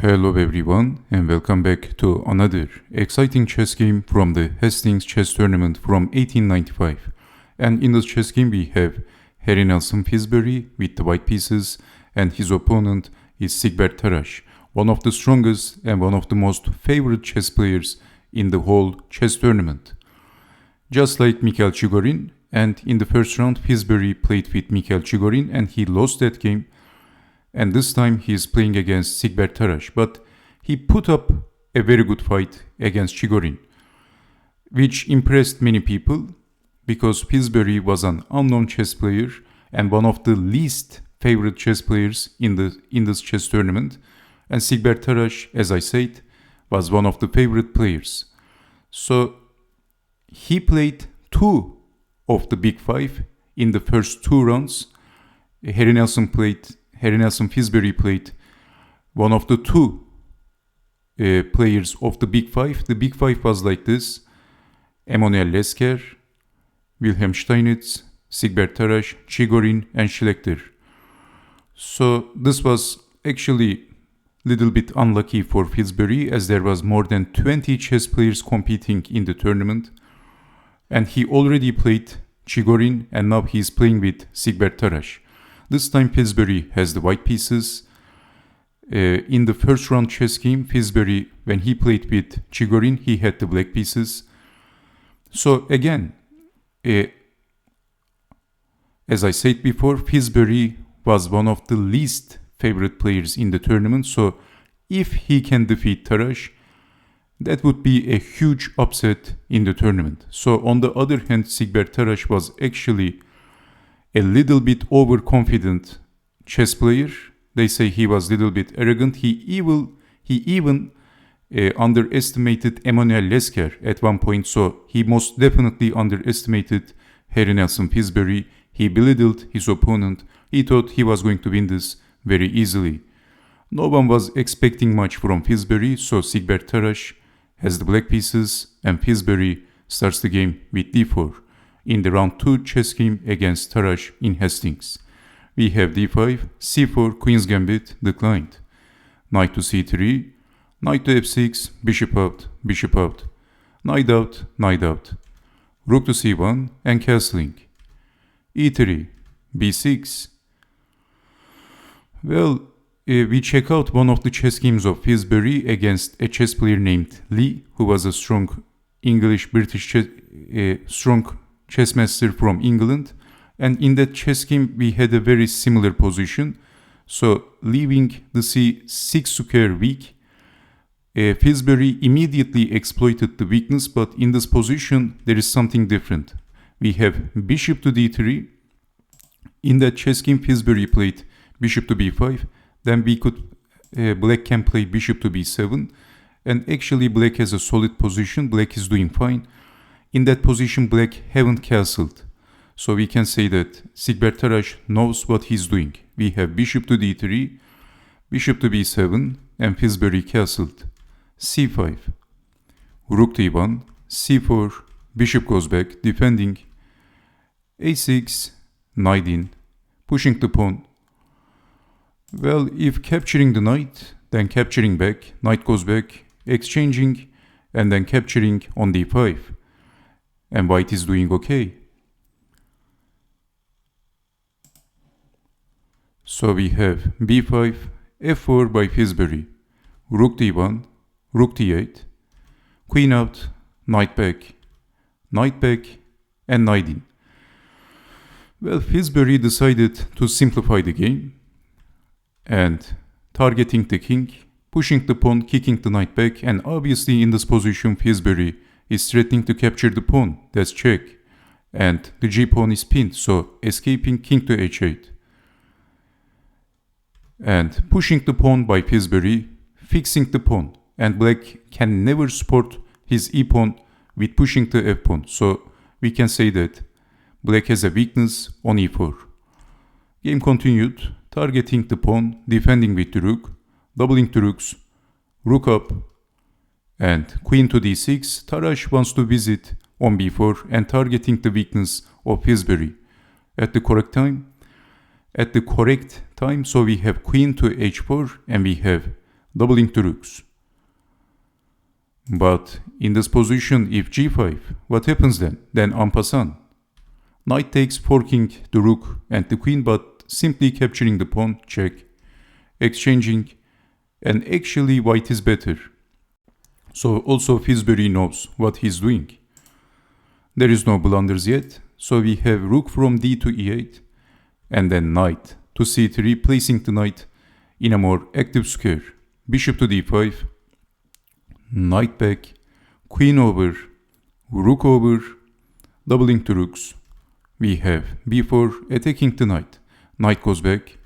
Hello everyone and welcome back to another exciting chess game from the Hastings chess tournament from 1895. And in this chess game we have Harry Nelson Pillsbury with the white pieces, and his opponent is Siegbert Tarrasch, one of the strongest and one of the most favorite chess players in the whole chess tournament. Just like Mikhail Chigorin, and in the first round Pillsbury played with Mikhail Chigorin and he lost that game. And this time he is playing against Siegbert Tarrasch, but he put up a very good fight against Chigorin, which impressed many people because Pillsbury was an unknown chess player and one of the least favorite chess players in this chess tournament. And Siegbert Tarrasch, as I said, was one of the favorite players. So he played two of the big five in the first two rounds. Harry Nelson Pillsbury played one of the two players of the Big Five. The Big Five was like this: Emanuel Lesker, Wilhelm Steinitz, Siegbert Tarrasch, Chigorin, and Schlechter. So this was actually a little bit unlucky for Pillsbury, as there was more than 20 chess players competing in the tournament. And he already played Chigorin and now he is playing with Siegbert Tarrasch. This time Pillsbury has the white pieces. In the first round chess game, Pillsbury, when he played with Chigorin, he had the black pieces. So again, as I said before, Pillsbury was one of the least favorite players in the tournament. So if he can defeat Tarrasch, that would be a huge upset in the tournament. So on the other hand, Siegbert Tarrasch was actually a little bit overconfident chess player. They say he was a little bit arrogant. He even underestimated Emanuel Lesker at one point. So he most definitely underestimated Harry Nelson Pillsbury. He belittled his opponent. He thought he was going to win this very easily. No one was expecting much from Pillsbury. So Siegbert Tarrasch has the black pieces and Pillsbury starts the game with d4. In the round 2 chess game against Tarrasch in Hastings. We have d5, c4, queen's gambit, declined. Knight to c3, knight to f6, bishop out, knight out, rook to c1 and castling. e3, b6. Well, we check out one of the chess games of Pillsbury against a chess player named Lee, who was a strong strong chess master from England, and in that chess game we had a very similar position. So leaving the c6 square weak, Pillsbury immediately exploited the weakness, but in this position there is something different. We have bishop to d3. In that chess game Pillsbury played bishop to b5, then black can play bishop to b7, and actually black has a solid position, black is doing fine. In that position, black haven't castled. So we can say that Siegbert Tarrasch knows what he's doing. We have bishop to d3, bishop to b7, and Pillsbury castled. c5, rook to e1, c4, bishop goes back, defending. a6, knight in, pushing the pawn. Well, if capturing the knight, then capturing back, knight goes back, exchanging, and then capturing on d5. And white is doing okay. So we have b5, f4 by Pillsbury, rook d1, rook d8, queen out, knight back, and knight in. Well, Pillsbury decided to simplify the game and targeting the king, pushing the pawn, kicking the knight back, and obviously in this position Pillsbury is threatening to capture the pawn, that's check, and the g-pawn is pinned, so escaping king to h8. And pushing the pawn by Pillsbury, fixing the pawn, and black can never support his e-pawn with pushing the f-pawn, so we can say that black has a weakness on e4. Game continued, targeting the pawn, defending with the rook, doubling the rooks, rook up, and queen to d6. Tarrasch wants to visit on b4 and targeting the weakness of Pillsbury at the correct time. So we have queen to h4 and we have doubling the rooks. But in this position, if g5, what happens then? Then en passant, knight takes, forking the rook and the queen, but simply capturing the pawn, check, exchanging, and actually white is better. So also Pillsbury knows what he's doing. There is no blunders yet, so we have rook from d to e8, and then knight to c3, placing the knight in a more active square. Bishop to d5, knight back, queen over, rook over, doubling the rooks. We have b4 attacking the knight, knight goes back,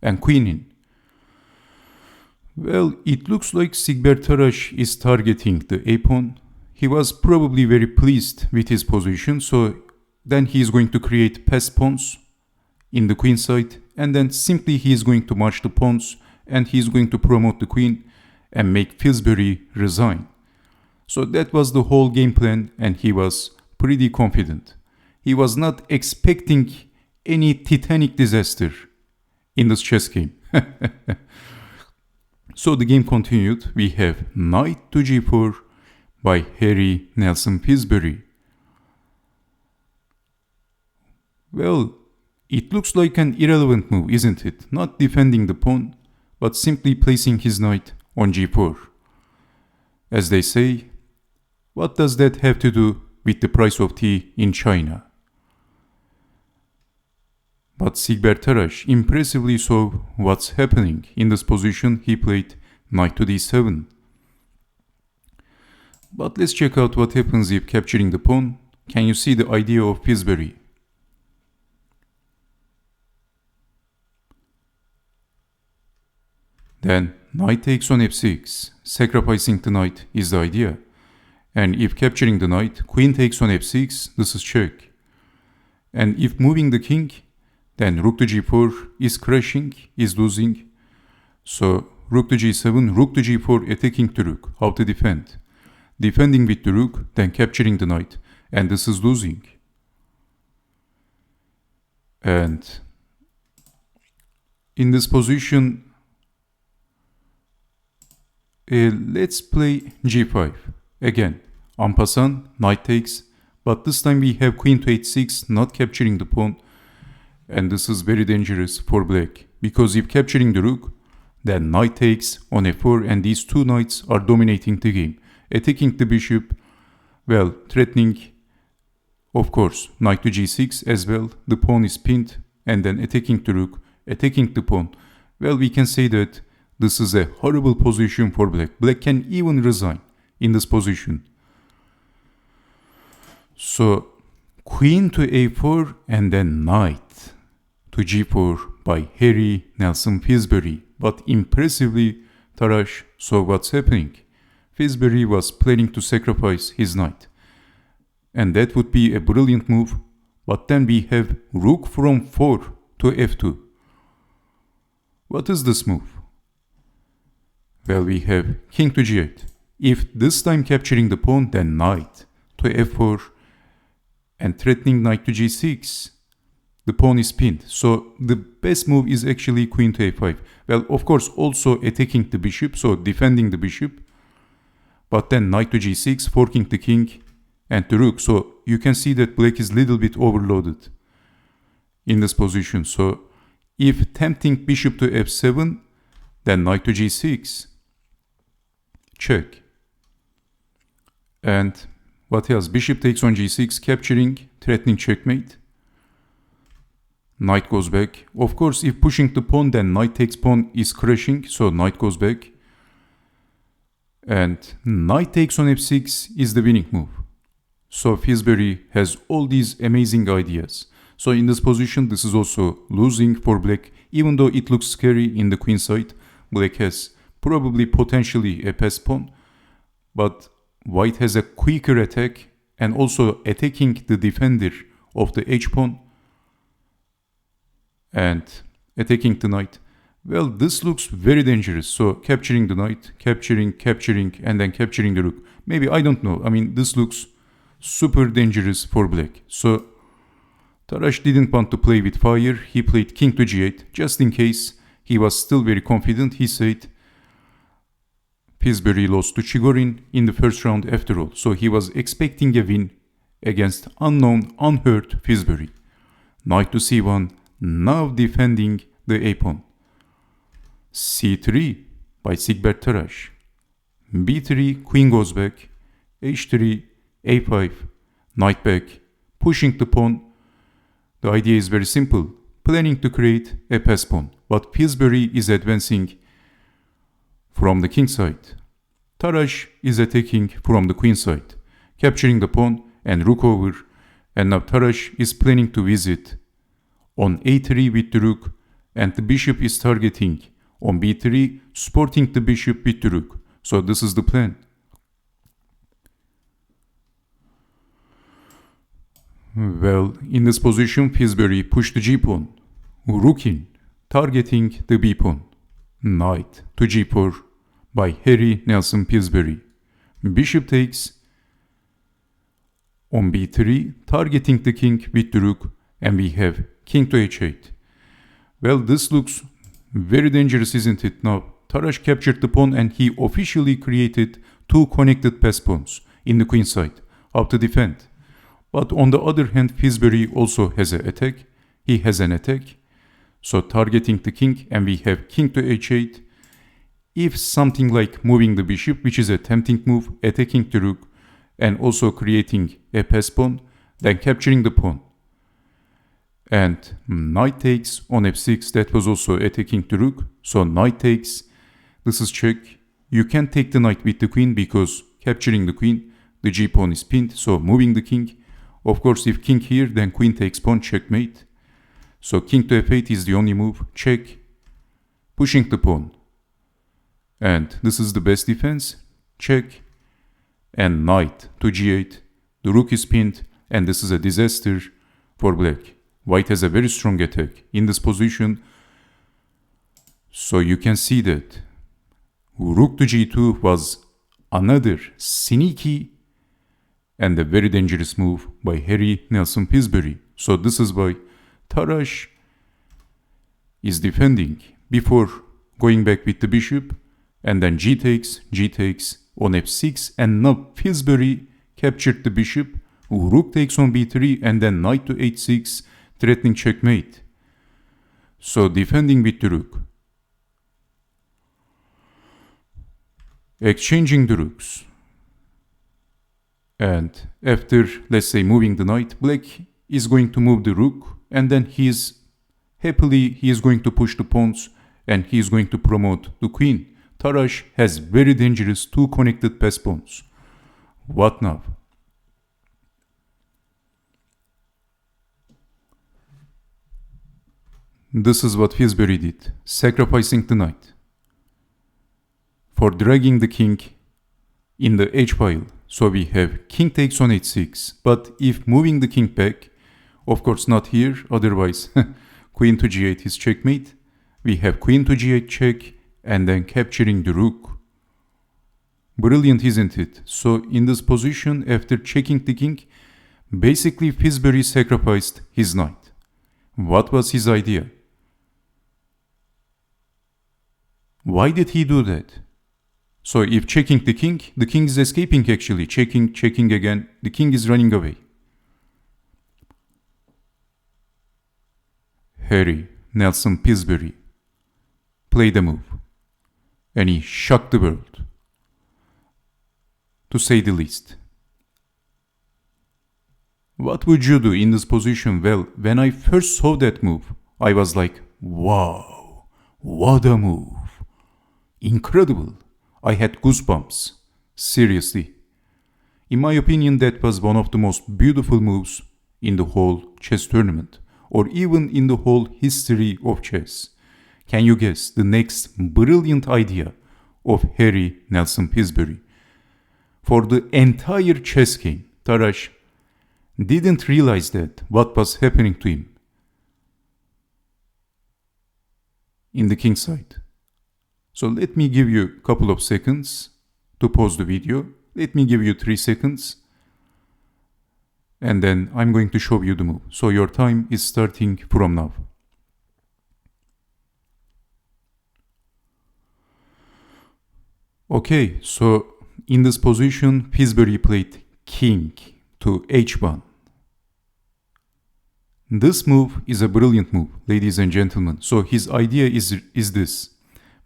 and queen in. Well, it looks like Siegbert Tarrasch is targeting the a-pawn. He was probably very pleased with his position, so then he is going to create pass pawns in the queen side, and then simply he is going to march the pawns, and he is going to promote the queen and make Pillsbury resign. So that was the whole game plan, and he was pretty confident. He was not expecting any titanic disaster in this chess game. So the game continued. We have knight to g4 by Harry Nelson Pillsbury. Well, it looks like an irrelevant move, isn't it? Not defending the pawn, but simply placing his knight on g4. As they say, what does that have to do with the price of tea in China? But Siegbert Tarrasch impressively saw what's happening. In this position, he played knight to d7. But let's check out what happens if capturing the pawn. Can you see the idea of Pillsbury? Then knight takes on f6. Sacrificing the knight is the idea. And if capturing the knight, queen takes on f6, this is check. And if moving the king, then rook to g4 is crashing, is losing. So rook to g7, rook to g4 attacking the rook. How to defend? Defending with the rook, then capturing the knight. And this is losing. And in this position, let's play g5. Again, en passant, knight takes. But this time we have queen to h6, not capturing the pawn. And this is very dangerous for black, because if capturing the rook, then knight takes on f4, and these two knights are dominating the game. Attacking the bishop, well, threatening, of course, knight to g6 as well. The pawn is pinned, and then attacking the rook, attacking the pawn. Well, we can say that this is a horrible position for black. Black can even resign in this position. So, queen to a4, and then knight to g4 by Harry Nelson Pillsbury. But impressively, Tarrasch saw what's happening. Pillsbury was planning to sacrifice his knight. And that would be a brilliant move. But then we have rook from 4 to f2. What is this move? Well, we have king to g8. If this time capturing the pawn, then knight to f4 and threatening knight to g6. The pawn is pinned, so the best move is actually queen to a5. Well, of course, also attacking the bishop, so defending the bishop. But then knight to g6, forking the king and the rook. So you can see that black is a little bit overloaded in this position. So if tempting bishop to f7, then knight to g6. Check. And what else? Bishop takes on g6, capturing, threatening checkmate. Knight goes back. Of course, if pushing the pawn, then knight takes pawn is crashing, so knight goes back. And knight takes on f6 is the winning move. So Pillsbury has all these amazing ideas. So in this position, this is also losing for black. Even though it looks scary in the queen side, black has probably potentially a pass pawn. But white has a quicker attack and also attacking the defender of the h-pawn. And attacking the knight. Well, this looks very dangerous. So capturing the knight, capturing, and then capturing the rook. Maybe, I don't know. I mean, this looks super dangerous for black. So Tarrasch didn't want to play with fire. He played king to g8. Just in case he was still very confident, he said, Pillsbury lost to Chigorin in the first round after all, so he was expecting a win against unknown, unhurt Pillsbury. Knight to c1, now defending the a-pawn. c3 by Siegbert Tarrasch. b3, queen goes back, h3, a5, knight back, pushing the pawn. The idea is very simple, planning to create a pass pawn, but Pillsbury is advancing from the king side. Tarrasch is attacking from the queen side, capturing the pawn and rook over, and now Tarrasch is planning to visit on a3 with the rook, and the bishop is targeting on b3, supporting the bishop with the rook. So this is the plan. Well, in this position, Pillsbury pushed the g-pawn, rook in, targeting the b-pawn. Knight to g4 by Harry Nelson Pillsbury. Bishop takes on b3, targeting the king with the rook, and we have king to h8. Well, this looks very dangerous, isn't it? Now, Tarrasch captured the pawn and he officially created two connected pass pawns in the queen side. How to defend? But on the other hand, Pillsbury also has an attack. He has an attack. So targeting the king, and we have king to h8. If something like moving the bishop, which is a tempting move, attacking the rook, and also creating a pass pawn, then capturing the pawn. And knight takes on f6, that was also attacking the rook. So knight takes, this is check. You can't take the knight with the queen because capturing the queen, the g-pawn is pinned, so moving the king. Of course, if king here, then queen takes pawn, checkmate. So king to f8 is the only move, check, pushing the pawn. And this is the best defense, check, and knight to g8. The rook is pinned, and this is a disaster for black. White has a very strong attack in this position. So you can see that rook to g2 was another sneaky and a very dangerous move by Harry Nelson Pillsbury. So this is why Tarrasch is defending before going back with the bishop, and then g takes on f6, and now Pillsbury captured the bishop, rook takes on b3, and then knight to h6, threatening checkmate. So defending with the rook, exchanging the rooks. And after, let's say, moving the knight, black is going to move the rook, and then he is going to push the pawns, and he is going to promote the queen. Tarrasch has very dangerous two connected pass pawns. What now? This is what Pillsbury did, sacrificing the knight for dragging the king in the h-file. So we have king takes on h6, but if moving the king back, of course not here, otherwise queen to g8 is checkmate. We have queen to g8 check, and then capturing the rook. Brilliant, isn't it? So in this position, after checking the king, basically Pillsbury sacrificed his knight. What was his idea? Why did he do that? So if checking the king is escaping actually. Checking again, the king is running away. Harry Nelson Pillsbury played a move, and he shocked the world, to say the least. What would you do in this position? Well, when I first saw that move, I was like, wow, what a move. Incredible. I had goosebumps. Seriously. In my opinion, that was one of the most beautiful moves in the whole chess tournament, or even in the whole history of chess. Can you guess the next brilliant idea of Harry Nelson Pillsbury? For the entire chess game, Tarrasch didn't realize that what was happening to him in the king side. So let me give you a couple of seconds to pause the video. Let me give you 3 seconds. And then I'm going to show you the move. So your time is starting from now. Okay, so in this position, Pillsbury played king to h1. This move is a brilliant move, ladies and gentlemen. So his idea is this: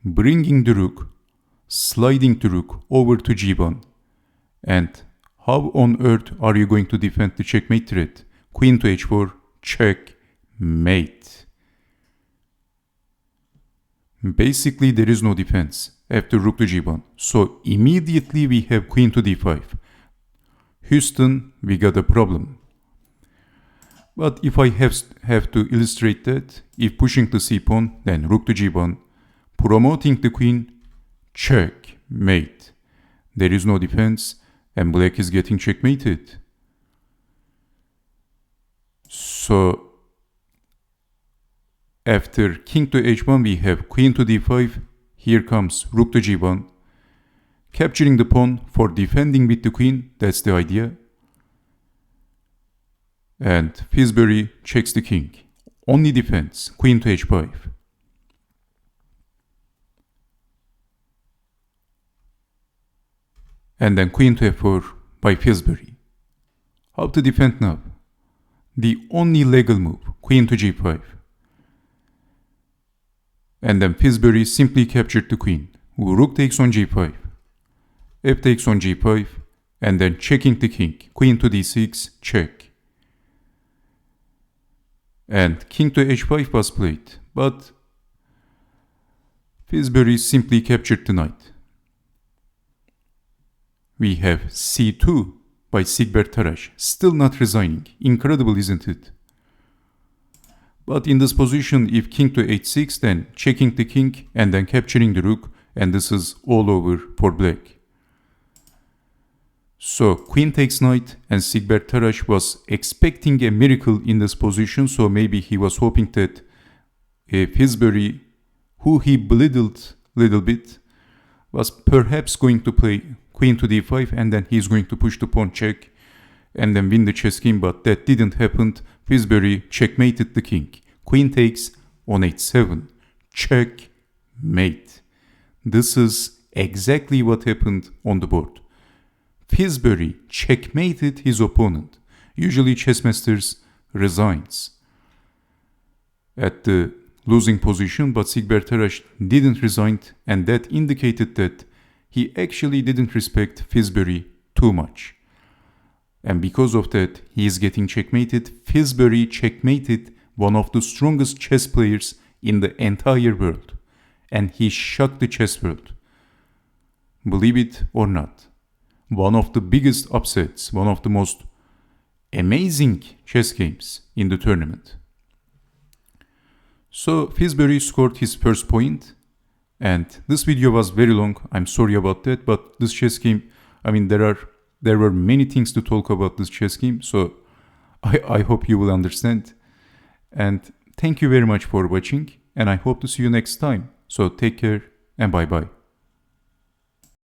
bringing the rook, sliding the rook over to g1. And how on earth are you going to defend the checkmate threat? Queen to h4, checkmate. Basically, there is no defense after rook to g1. So immediately we have queen to d5. Houston, we got a problem. But if I have to illustrate that, if pushing the c-pawn, then rook to g1, promoting the queen, checkmate. There is no defense, and black is getting checkmated. So, after king to h1, we have queen to d5. Here comes rook to g1. Capturing the pawn for defending with the queen, that's the idea. And Pillsbury checks the king. Only defense, queen to h5. And then queen to f4 by Pillsbury. How to defend now? The only legal move, queen to g5. And then Pillsbury simply captured the queen. Rook takes on g5. F takes on g5. And then checking the king. Queen to d6, check. And king to h5 was played. But Pillsbury simply captured the knight. We have c2 by Siegbert Tarrasch. Still not resigning. Incredible, isn't it? But in this position, if king to h6, then checking the king and then capturing the rook, and this is all over for black. So queen takes knight, and Siegbert Tarrasch was expecting a miracle in this position, so maybe he was hoping that Pillsbury, who he belittled a little bit, was perhaps going to play queen to d5, and then he's going to push the pawn check and then win the chess game, but that didn't happen. Pillsbury checkmated the king. Queen takes on h7. Checkmate. This is exactly what happened on the board. Pillsbury checkmated his opponent. Usually chess masters resigns at the losing position, but Siegbert Tarrasch didn't resign, and that indicated that he actually didn't respect Pillsbury too much. And because of that, he is getting checkmated. Pillsbury checkmated one of the strongest chess players in the entire world. And he shocked the chess world. Believe it or not. One of the biggest upsets, one of the most amazing chess games in the tournament. So Pillsbury scored his first point. And this video was very long. I'm sorry about that. But this chess game, I mean, there were many things to talk about this chess game, so I hope you will understand. And thank you very much for watching, and I hope to see you next time. So take care and bye bye.